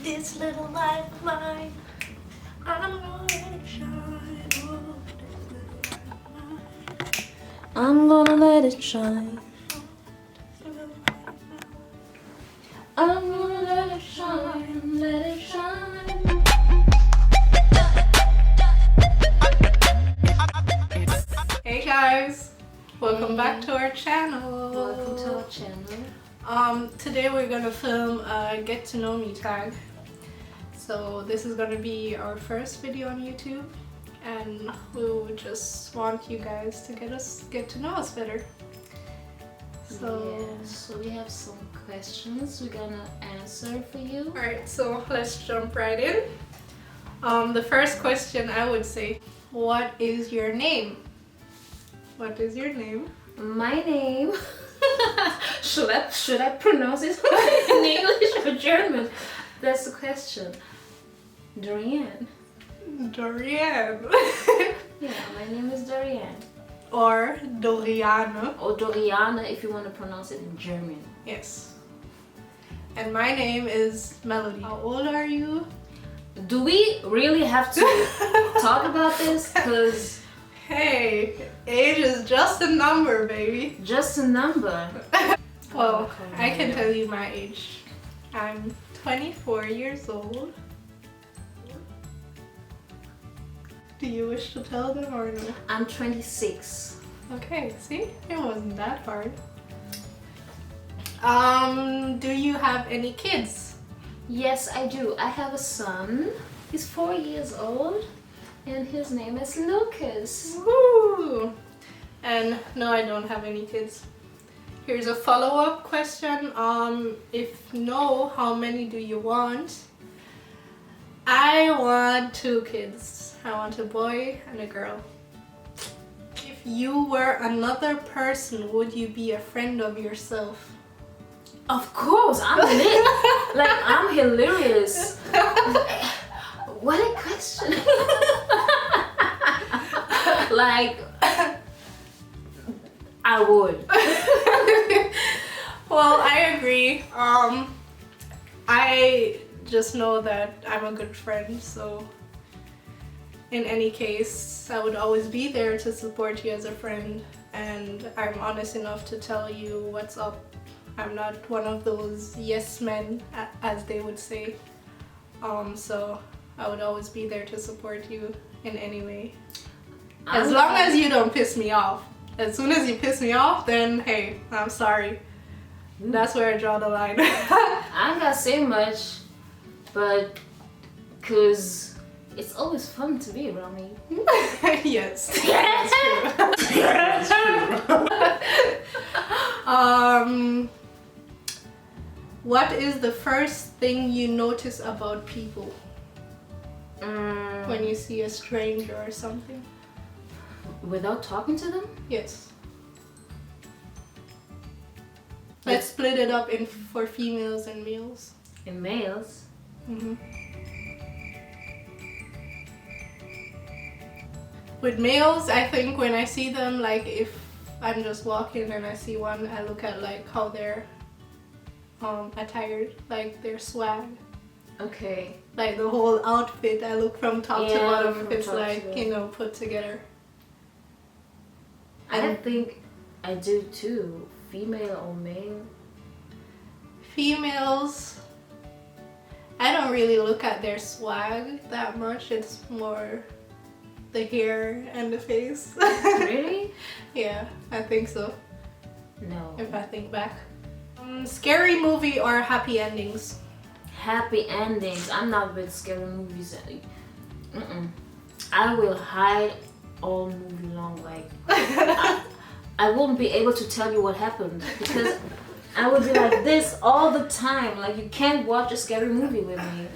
This little light of mine, I'm gonna let it shine. Oh, this little light of mine. I'm gonna let it shine. I'm gonna let it shine, let it shine. Hey guys, welcome back to our channel. Welcome to our channel. Today we're gonna film a get to know me tag. So this is gonna be our first video on YouTube, and we would just want you guys to get to know us better. So we have some questions we're gonna answer for you. Alright, so let's jump right in. The first question I would say, what is your name? What is your name? My name. should I pronounce it in English or German? That's the question. Dorian. Dorian. Yeah, my name is Dorian. Or Doriane. Or Doriane if you want to pronounce it in German. Yes. And my name is Melody. How old are you? Do we really have to talk about this? Because hey, age is just a number, baby. just a number. Well, I can tell you my age. I'm 24 years old. Do you wish to tell them or no? I'm 26. Okay, see? It wasn't that hard. Do you have any kids? Yes, I do. I have a son. He's 4 years old and his name is Lucas. Woo! And no, I don't have any kids. Here's a follow-up question. If no, how many do you want? I want 2 kids. I want a boy and a girl. If you were another person, would you be a friend of yourself? Of course, I'm lit. Like, I'm hilarious. What a question. Like, I would. Well, I agree. I just know that I'm a good friend, so in any case, I would always be there to support you as a friend, and I'm honest enough to tell you what's up. I'm not one of those yes men, as they would say. So I would always be there to support you in any way. As long as you don't piss me off. As soon as you piss me off, then hey, I'm sorry. That's where I draw the line. I ain't gonna say much, but cause it's always fun to be around me. Yes, that's true. That's true. What is the first thing you notice about people when you see a stranger or something? Without talking to them? Yes. Let's split it up for females and males. In males? Mm-hmm. With males, I think when I see them, like if I'm just walking and I see one, I look at like how they're attired, like their swag. Okay. Like the whole outfit, I look from top to bottom if it's like, you know, put together. I think I do too. Female or male? Females, I don't really look at their swag that much. It's more the hair and the face. Really? Yeah, I think so. No. If I think back. Scary movie or happy endings? Happy endings. I'm not with scary movies. I will hide all movie long. Like I won't be able to tell you what happened because I would be like this all the time. Like you can't watch a scary movie with me.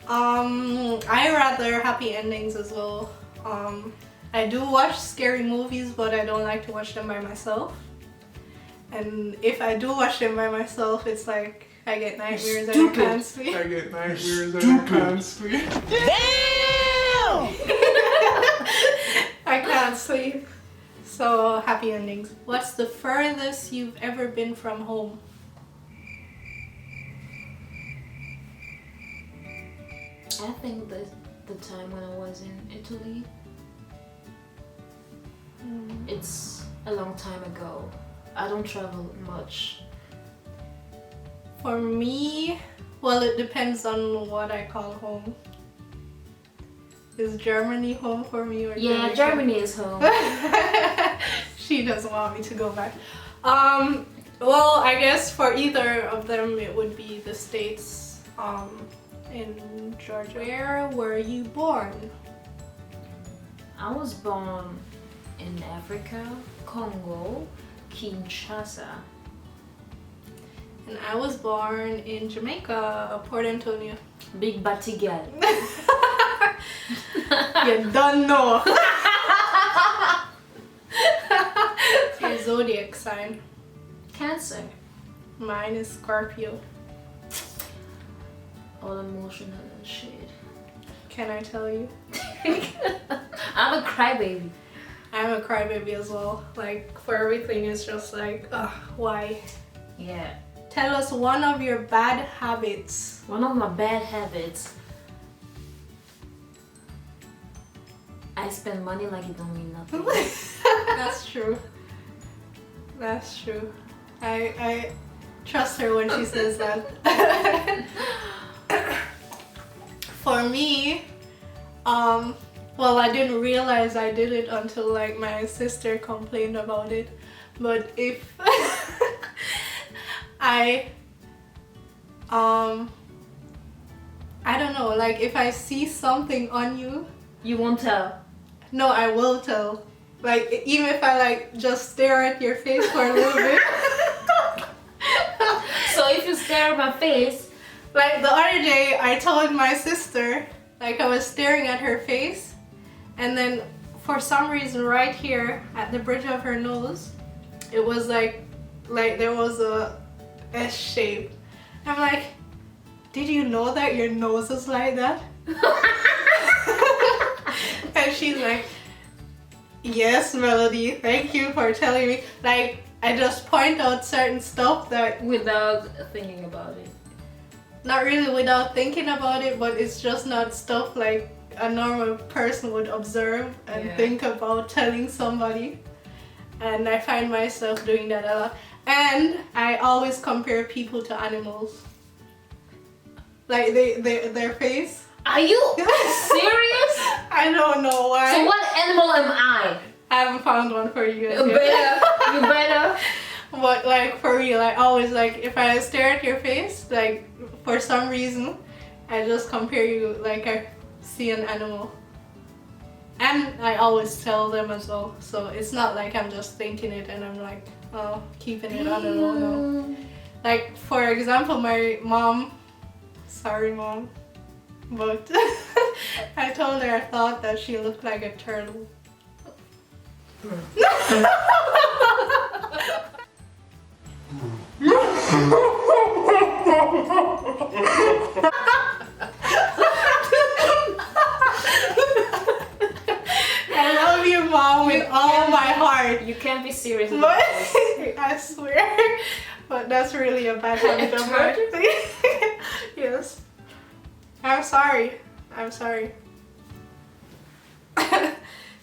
I rather happy endings as well. I do watch scary movies, but I don't like to watch them by myself. And if I do watch them by myself, it's like I get nightmares and I can't sleep. I get nightmares and I can't sleep. Damn! I can't sleep. So happy endings. What's the furthest you've ever been from home? I think the time when I was in Italy, it's a long time ago. I don't travel much. For me, well, it depends on what I call home. Is Germany home for me or Yeah, Jamaica? Germany is home. She doesn't want me to go back. Well, I guess for either of them, it would be the States. In Georgia. Where were you born? I was born in Africa, Congo, Kinshasa. And I was born in Jamaica, Port Antonio. Big Batty girl. You don't know. Your zodiac sign. Cancer. Mine is Scorpio. All emotional and shit. Can I tell you? I'm a crybaby. I'm a crybaby as well. Like, for everything, it's just like, ugh, why? Yeah. Tell us one of your bad habits. One of my bad habits. I spend money like it don't mean nothing. That's true. That's true. I trust her when she says that. For me, well, I didn't realize I did it until like my sister complained about it. But if I don't know, like if I see something on you, You won't tell. no, I will tell. Like even if I like just stare at your face for a little bit. So if you stare at my face, Like the other day, I told my sister, like I was staring at her face, and then for some reason right here at the bridge of her nose, it was like there was a S shape. I'm like, did you know that your nose is like that? And she's like, yes, Melody, thank you for telling me. Like I just point out certain stuff that without thinking about it. not really without thinking about it, but it's just not stuff like a normal person would observe and Yeah. think about telling somebody. And I find myself doing that a lot. And I always compare people to animals. Like their face. Are you serious? I don't know why. So what animal am I? I haven't found one for you You yet. better. You better. But like for real, I always like if I stare at your face, like for some reason, I just compare you like I see an animal. And I always tell them as well, so it's not like I'm just thinking it and I'm like, oh, keeping it under low. No. Like for example, my mom, sorry mom, but I told her I thought that she looked like a turtle. I love you, Mom, with all my heart. You can't be serious But about this. I swear, but that's really a bad habit of mine. Yes. I'm sorry. I'm sorry.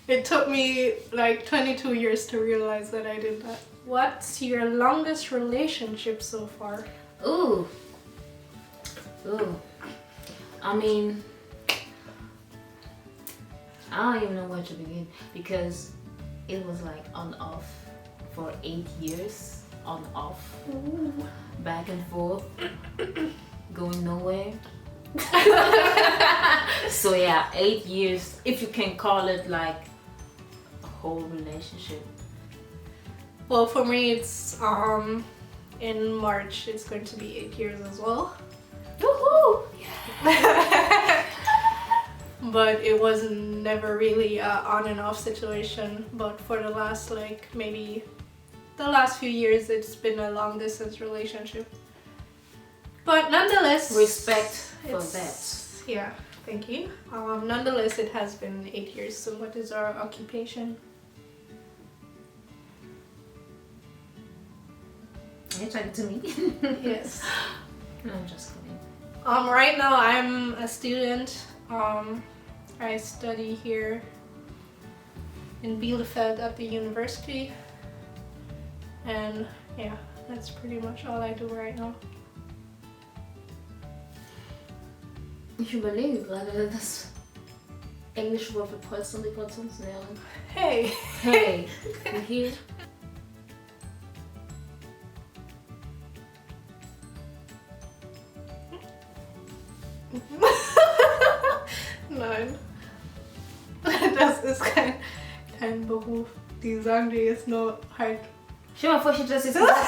It took me like 22 years to realize that I did that. What's your longest relationship so far? Ooh. Ooh. I mean, I don't even know where to begin because it was like on off for 8 years. On off. Ooh. Back and forth. Going nowhere. So yeah, 8 years, if you can call it like a whole relationship. Well, for me, it's in March. It's going to be 8 years as well. Woohoo! But it was never really a on and off situation. But for the last like maybe the last few years, it's been a long distance relationship. But nonetheless, Respect for it's- that. Yeah, thank you. Nonetheless, it has been 8 years. So, what is our occupation? Are you talking to me? Yes. No, I'm just kidding. Right now I'm a student. I study here in Bielefeld at the university. And yeah, that's pretty much all I do right now. Ich überlege gerade, das englische Wort für Polsterdekorationsnäherin. Hey! Hey, hier. Nein. Das ist kein Beruf. Die sagen dir jetzt nur halt. Stell dir mal vor, ich hätte das jetzt gesagt.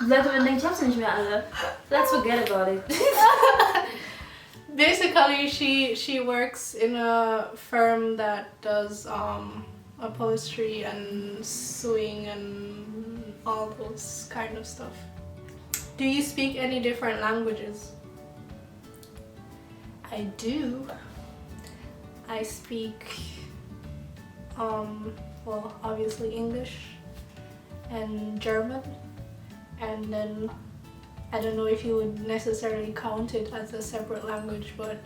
Die Leute werden denken, ich hab's nicht mehr alle. Let's forget about it. Basically, she works in a firm that does upholstery and sewing and all those kind of stuff. Do you speak any different languages? I do. I speak, well, obviously English and German, and then I don't know if you would necessarily count it as a separate language, but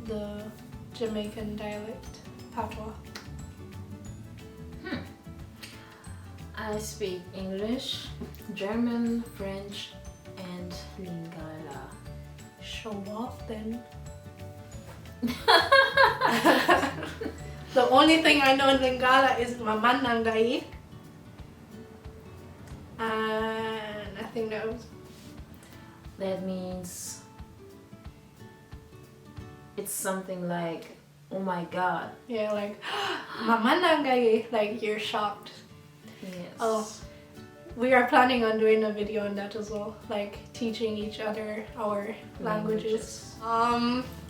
the Jamaican dialect, patois. I speak English, German, French, and Lingala. Show off then. The only thing I know in Lingala is Mamanangai. And I think that was. That means it's something like, oh my god. Yeah, like Mamanangai, like you're shocked. Yes. Oh, we are planning on doing a video on that as well, like teaching each other our languages.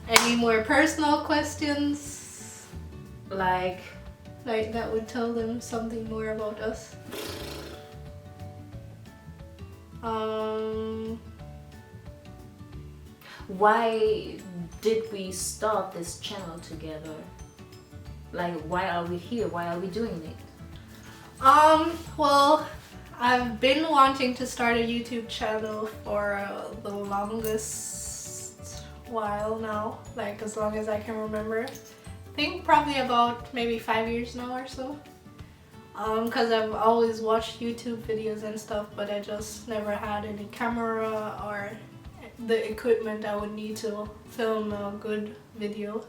Any more personal questions? Like that would tell them something more about us. Why did we start this channel together? Like, why are we here? Why are we doing it? Well, I've been wanting to start a YouTube channel for the longest while now, like as long as I can remember. I think probably about maybe 5 years now or so. Because I've always watched YouTube videos and stuff, but I just never had any camera or the equipment I would need to film a good video.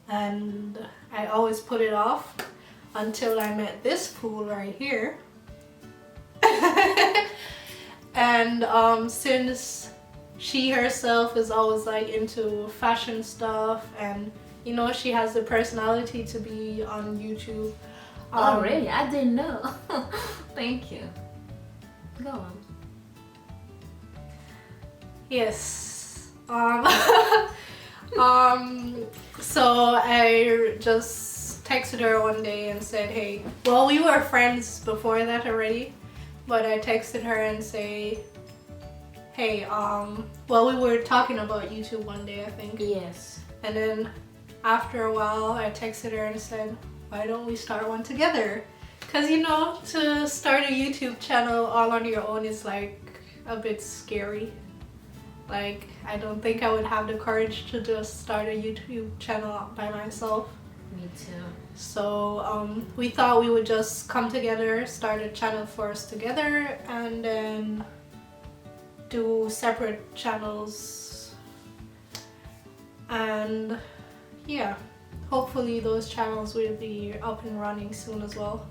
And I always put it off until I met this fool right here. And since she herself is always like into fashion stuff, and you know, she has the personality to be on YouTube. Oh really? I didn't know. Thank you. Go on. Yes. So I just texted her one day and said, hey, well, we were friends before that already, but I texted her and say, hey, well, we were talking about YouTube one day, I think. Yes. And then after a while, I texted her and said, why don't we start one together? Because, you know, to start a YouTube channel all on your own is like a bit scary. Like, I don't think I would have the courage to just start a YouTube channel by myself. Me too. So we thought we would just come together, start a channel for us together, and then do separate channels. And yeah, hopefully those channels will be up and running soon as well.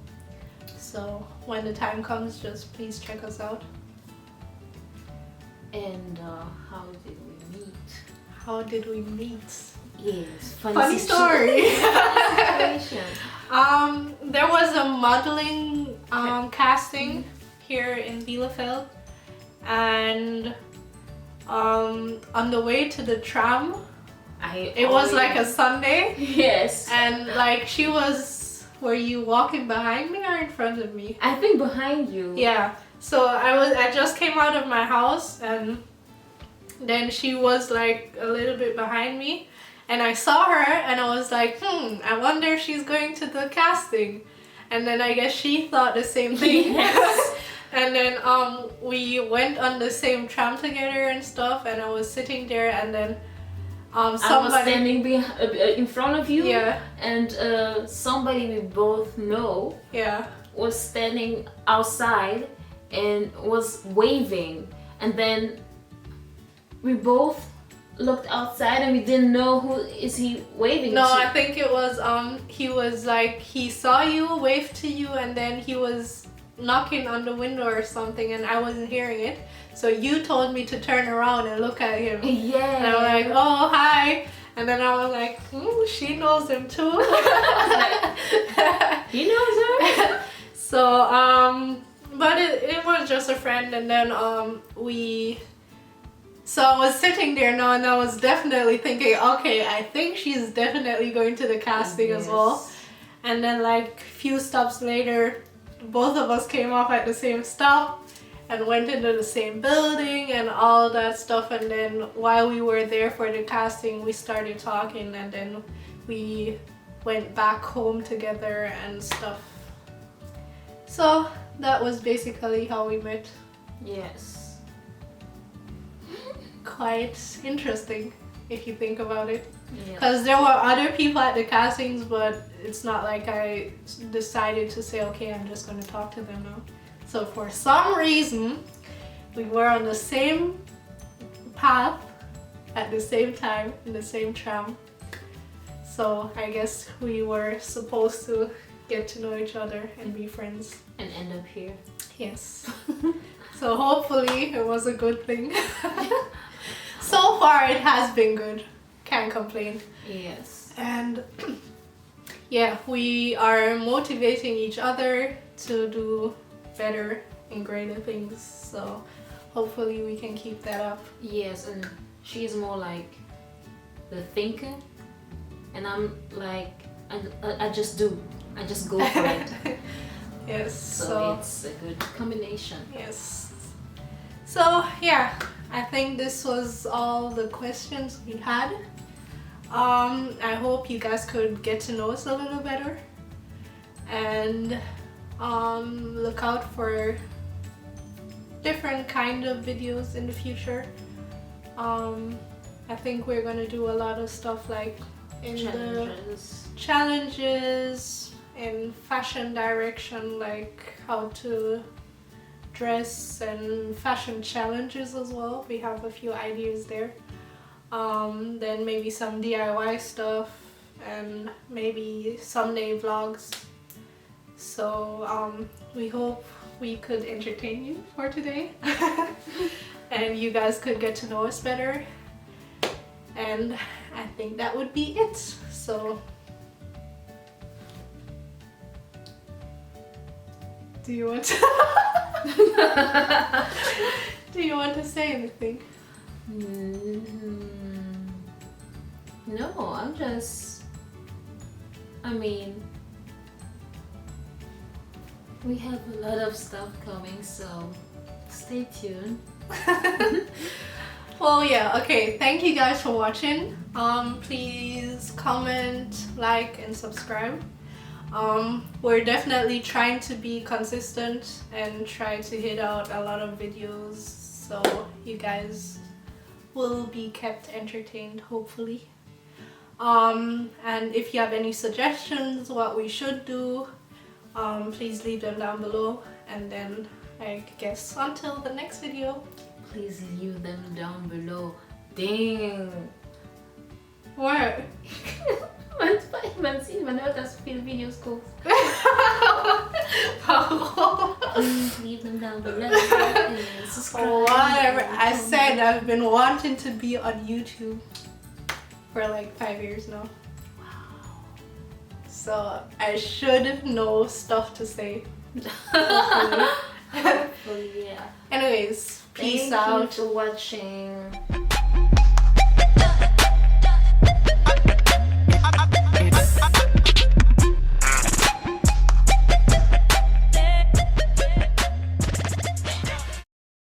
So when the time comes, just please check us out. And how did we meet? How did we meet? Yes, Funny story. Funny situation. There was a modeling casting here in Bielefeld, and on the way to the tram, it was like a Sunday. Yes. And like she was, were you walking behind me or in front of me? I think behind you. Yeah. So I just came out of my house, and then she was like a little bit behind me, and I saw her and I was like, I wonder if she's going to the casting. And then I guess she thought the same thing. Yes. And then we went on the same tram together and stuff, and I was sitting there, and then somebody I was standing in front of you, yeah, and somebody we both know yeah, was standing outside and was waving, and then we both looked outside and we didn't know who is he waving no, to. I think it was he was like, he saw you, waved to you, and then he was knocking on the window or something, and I wasn't hearing it, so you told me to turn around and look at him. Yeah. And I was like, oh, hi. And then I was like, she knows him too. He knows her. So, but it was just a friend. And then so I was sitting there now, and I was definitely thinking, okay, I think she's definitely going to the casting as well. And then like a few stops later, both of us came off at the same stop and went into the same building and all that stuff. And then while we were there for the casting, we started talking, and then we went back home together and stuff. So that was basically how we met. Yes. Quite interesting if you think about it. Yeah. Because there were other people at the castings, but it's not like I decided to say, okay, I'm just going to talk to them now. So for some reason, we were on the same path at the same time in the same tram. So I guess we were supposed to get to know each other and be friends. And end up here. Yes. So hopefully it was a good thing. So far it has been good. Can't complain. Yes. And yeah, we are motivating each other to do better and greater things. So hopefully we can keep that up. Yes, and she's more like the thinker, and I'm like, I just do. I just go for it. Yes. So it's a good combination. Yes. So yeah, I think this was all the questions we had. I hope you guys could get to know us a little better, and look out for different kind of videos in the future. I think we're gonna do a lot of stuff like in the challenges in fashion direction, like how to dress, and fashion challenges as well. We have a few ideas there. Then maybe some DIY stuff, and maybe someday vlogs. So we hope we could entertain you for today and you guys could get to know us better, and I think that would be it. So do you want to do you want to say anything? No, I mean, we have a lot of stuff coming, so stay tuned. Well, yeah, okay, thank you guys for watching. Please comment, like, and subscribe. We're definitely trying to be consistent and try to hit out a lot of videos, so you guys will be kept entertained, hopefully. And if you have any suggestions what we should do, please leave them down below, and then I guess until the next video, Please leave them down below. Dang! what? Man hört, dass du viele Videos guckst. Please leave them down below and subscribe. Whatever. I said I've been wanting to be on YouTube for like 5 years now. Wow. So I should know stuff to say. Hopefully, yeah. Anyways, peace Thank out. you for watching.